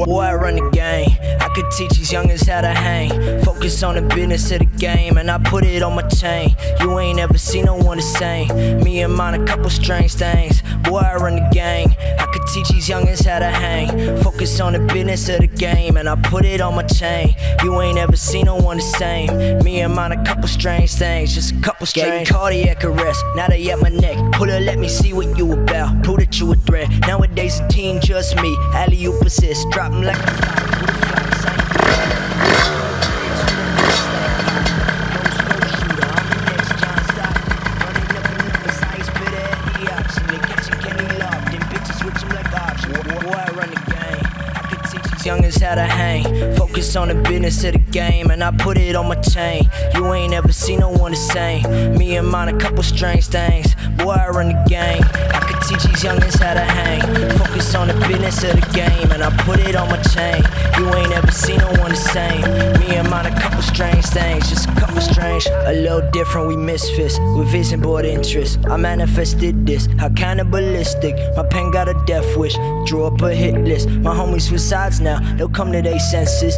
Boy, I run the game. I could teach these youngins how to hang. Focus on the business of the game, and I put it on my chain. You ain't ever seen no one the same. Me and mine, a couple strange things. Boy, I run the gang. I could teach these youngins how to hang. Focus on the business of the game, and I put it on my chain. You ain't ever seen no one the same. Me and mine, a couple strange things, just a couple strange. Cardiac arrest, now they at my neck. Pull her, let me see what you about. Prove that you a threat. Nowadays the team just me. Alley-oop assist, drop 'em like a youngins how to hang. Focus on the business of the game, and I put it on my chain. You ain't ever seen no one the same. Me and mine, a couple strange things. Boy, I run the game. I could teach these youngins how to hang. Focus on the business of the game, and I put it on my chain. You ain't ever seen no one the same. Me and mine, a couple strange things, just a couple strange. A little different, we misfits with vision board interest. I manifested this, how cannibalistic. My pen got a death wish, drew up a hit list. My homies with sides now, they'll come to their senses.